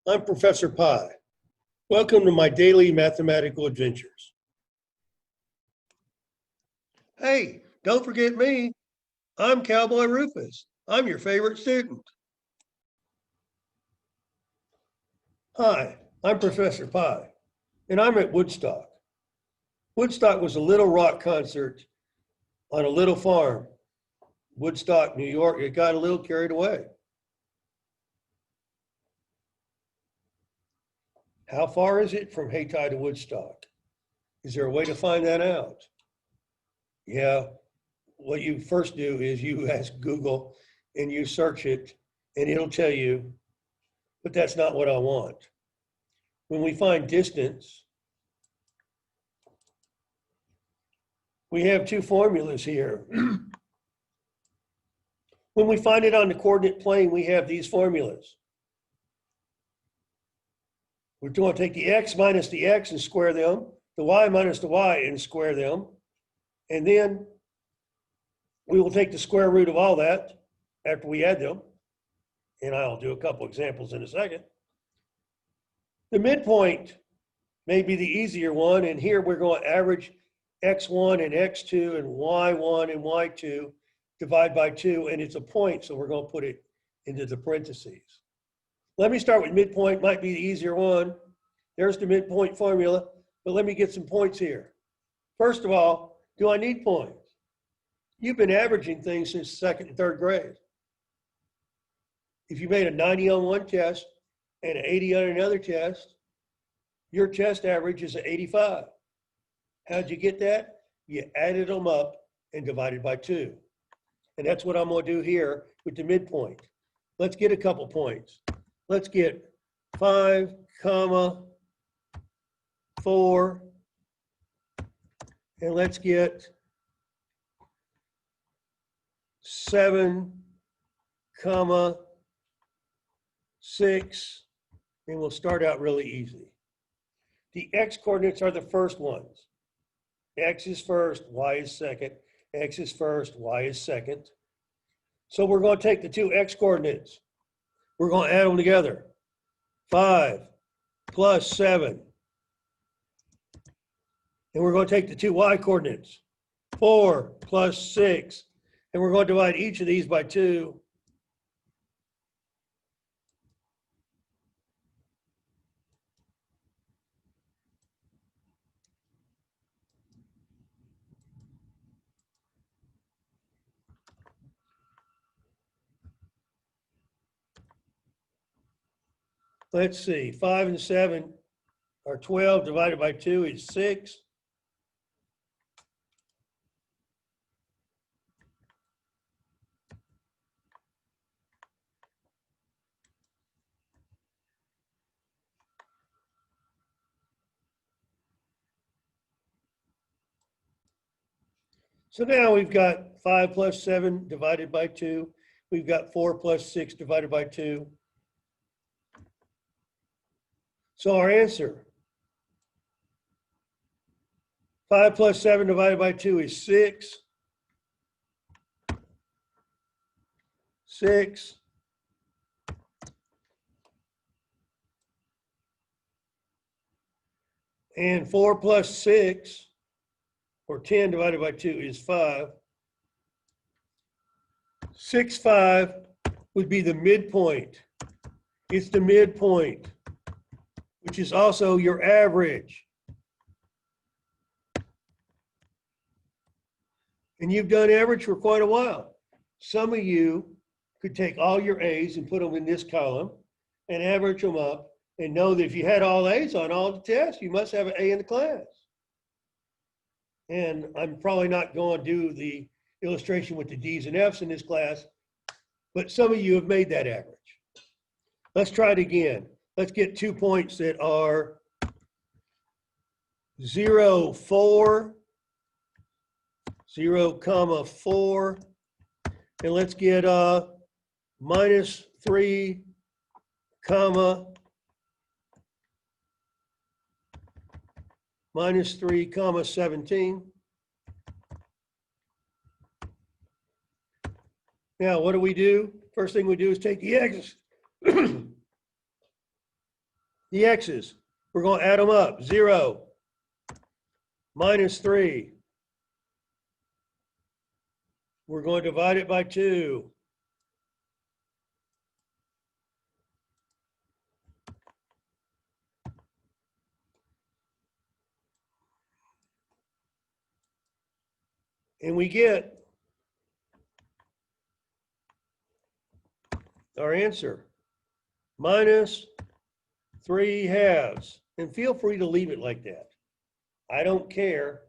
I'm Professor Pi. Welcome to my daily mathematical adventures. Hey, don't forget me. I'm Cowboy Rufus. I'm your favorite student. Hi, I'm Professor Pi, and I'm at Woodstock. Woodstock was a little rock concert on a little farm. Woodstock, New York. It got a little carried away. How far is it from Hayti to Woodstock? Is there a way to find that out? Yeah, what you first do is you ask Google and you search it and it'll tell you, but that's not what I want. When we find distance, we have two formulas here. When we find it on the coordinate plane, we have these formulas. We're going to take the x minus the x and square them, the y minus the y and square them, and then we will take the square root of all that after we add them, and I'll do a couple examples in a second. The midpoint may be the easier one, and here we're going to average x1 and x2 and y1 and y2, divide by 2, and it's a point, so we're going to put it into the parentheses. Let me start with midpoint, might be the easier one. There's the midpoint formula, but let me get some points here. First of all, do I need points? You've been averaging things since second and third grade. If you made a 90 on one test and an 80 on another test, your test average is 85. How'd you get that? You added them up and divided by 2. And that's what I'm going to do here with the midpoint. Let's get a couple points. Let's get 5, 4, and let's get 7, 6, and we'll start out really easy. The x coordinates are the first ones. X is first, y is second. X is first, y is second. So we're going to take the two x coordinates. We're going to add them together. 5 plus 7. And we're going to take the two y coordinates. 4 plus 6. And we're going to divide each of these by 2. Let's see, 5 and 7 are 12, divided by 2 is 6. So now we've got 5 plus 7 divided by 2. We've got 4 plus 6 divided by 2. So our answer, 5 plus 7 divided by 2 is 6. 6. And 4 plus 6, or 10 divided by 2 is 5. 6, 5 would be the midpoint. It's the midpoint, which is also your average. And you've done average for quite a while. Some of you could take all your A's and put them in this column and average them up and know that if you had all A's on all the tests, you must have an A in the class. And I'm probably not going to do the illustration with the D's and F's in this class, but some of you have made that average. Let's try it again. Let's get 2 points that are 0, 4, 0, 4, and let's get minus 3, minus 3, 17. Now, what do? First thing we do is take the x's. the x's. We're going to add them up. 0 minus 3. We're going to divide it by 2. And we get our answer, minus 3/2. And feel free to leave it like that. I don't care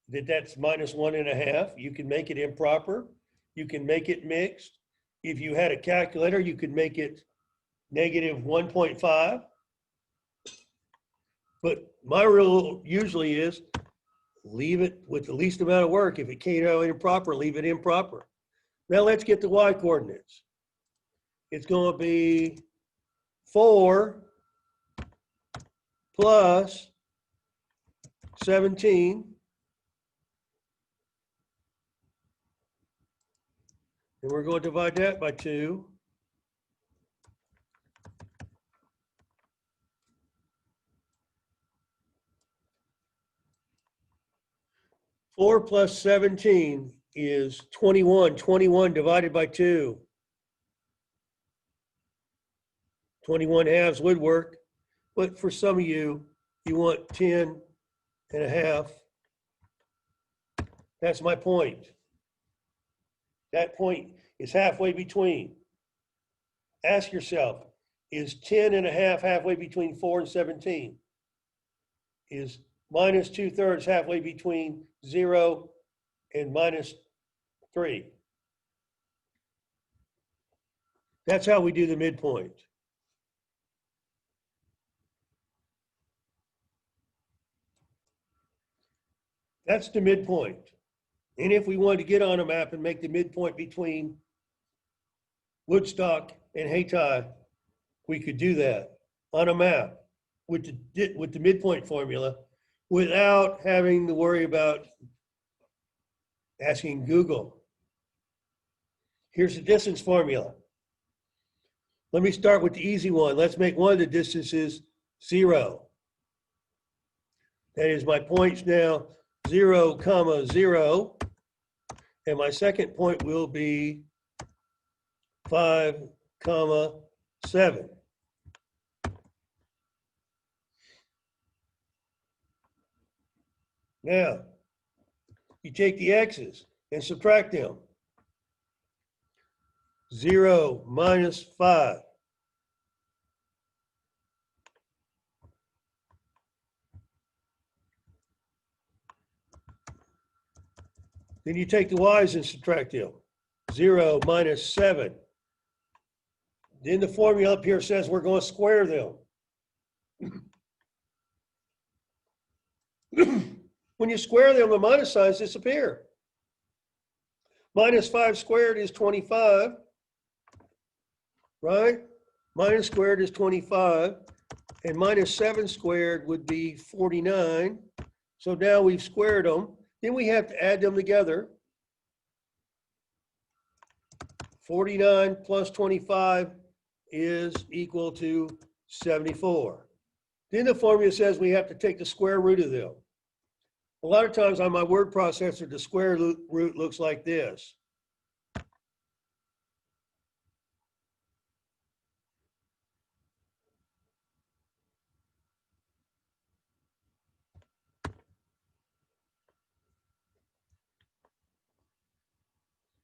that that's minus 1.5. You can make it improper. You can make it mixed. If you had a calculator, you could make it negative 1.5. But my rule usually is leave it with the least amount of work. If it came out improper, leave it improper. Now let's get the y coordinates. It's going to be 4 plus 17. And we're going to divide that by 2. Four plus 17 is 21. 21 divided by 2. 21/2 would work. But for some of you, you want 10.5. That's my point. That point is halfway between. Ask yourself, is 10.5 halfway between 4 and 17? Is minus 2/3 halfway between 0 and minus 3? That's how we do the midpoint. That's the midpoint. And if we wanted to get on a map and make the midpoint between Woodstock and Hayti, we could do that on a map with the midpoint formula without having to worry about asking Google. Here's the distance formula. Let me start with the easy one. Let's make one of the distances 0. That is my points now 0, 0. And my second point will be 5, 7. Now, you take the x's and subtract them. 0 minus 5. Then you take the y's and subtract them. 0 minus 7. Then the formula up here says we're going to square them. When you square them, the minus signs disappear. Minus 5 squared is 25, right? Minus squared is 25, and minus 7 squared would be 49. So now we've squared them. Then we have to add them together. 49 plus 25 is equal to 74. Then the formula says we have to take the square root of them. A lot of times on my word processor, the square root looks like this.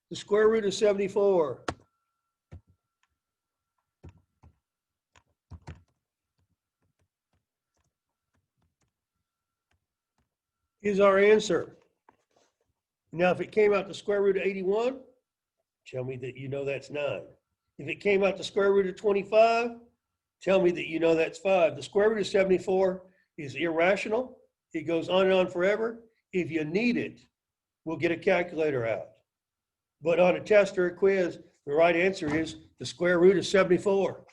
The square root of 74 is our answer. Now, if it came out the square root of 81, tell me that you know that's 9. If it came out the square root of 25, tell me that you know that's 5. The square root of 74 is irrational. It goes on and on forever. If you need it, we'll get a calculator out. But on a test or a quiz, the right answer is the square root of 74.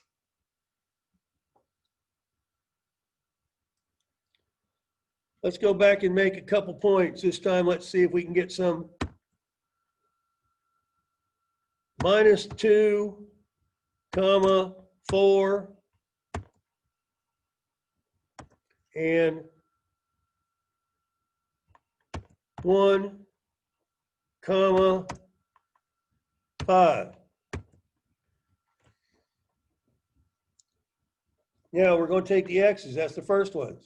Let's go back and make a couple points. This time, let's see if we can get some. Minus 2, 4. and 1, 5. Now we're going to take the x's. That's the first ones.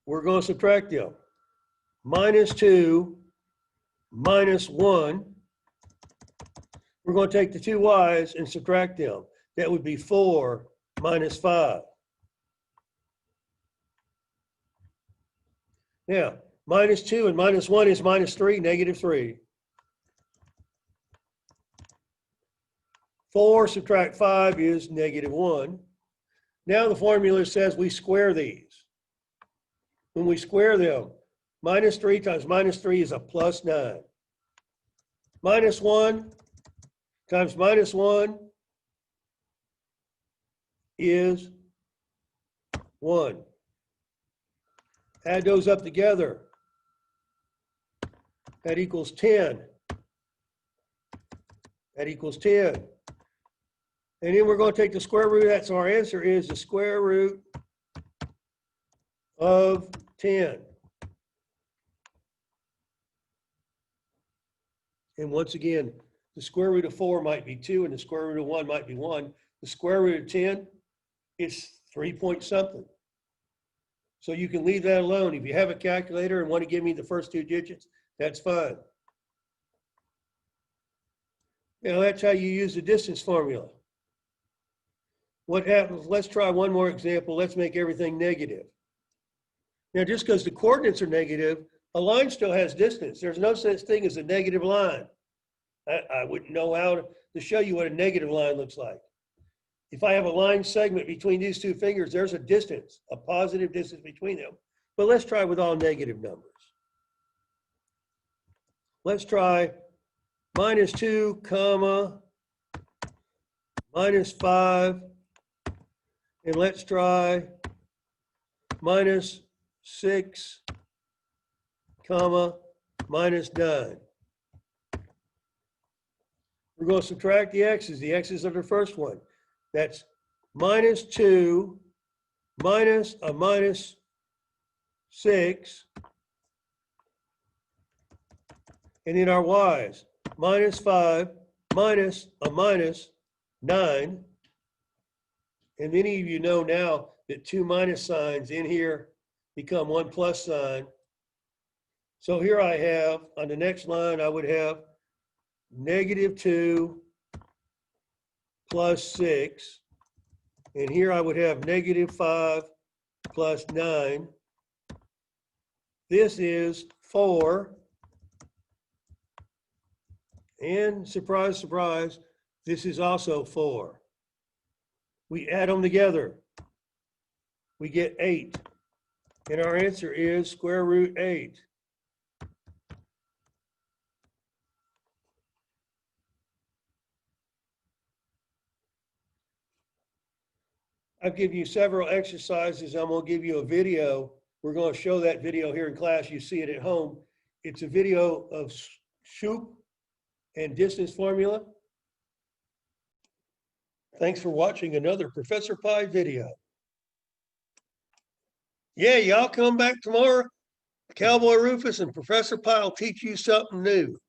We're going to subtract them. -2 minus 1. We're going to take the two y's and subtract them. That would be 4 minus 5. Now, -2 and -1 is -3, -3. 4 subtract 5 is -1. Now the formula says we square these. When we square them, -3 times -3 is a +9. -1 times -1 is 1. Add those up together. That equals 10. That equals 10. And then we're going to take the square root of that. So our answer is the square root of 10. And once again, the square root of 4 might be 2 and the square root of 1 might be 1. The square root of 10 is 3 point something. So you can leave that alone. If you have a calculator and want to give me the first 2 digits, that's fine. Now that's how you use the distance formula. What happens? Let's try one more example. Let's make everything negative. Now, just because the coordinates are negative, a line still has distance. There's no such thing as a negative line. I wouldn't know how to show you what a negative line looks like. If I have a line segment between these two fingers, there's a distance, a positive distance between them. But let's try with all negative numbers. Let's try -2, -5, and let's try -6, -9. We're going to subtract the x's. The x's are the first one. That's -2 minus a -6. And then our y's, -5 minus a -9. And many of you know now that 2 minus signs in here become 1 plus sign. So here I have, on the next line, I would have -2 plus 6. And here I would have -5 plus 9. This is 4. And surprise, surprise, this is also 4. We add them together. We get 8. And our answer is square root 8. I've given you several exercises. I'm going to give you a video. We're going to show that video here in class. You see it at home. It's a video of Shoop and distance formula. Thanks for watching another Professor Pi video. Yeah, y'all come back tomorrow. Cowboy Rufus and Professor Pi will teach you something new.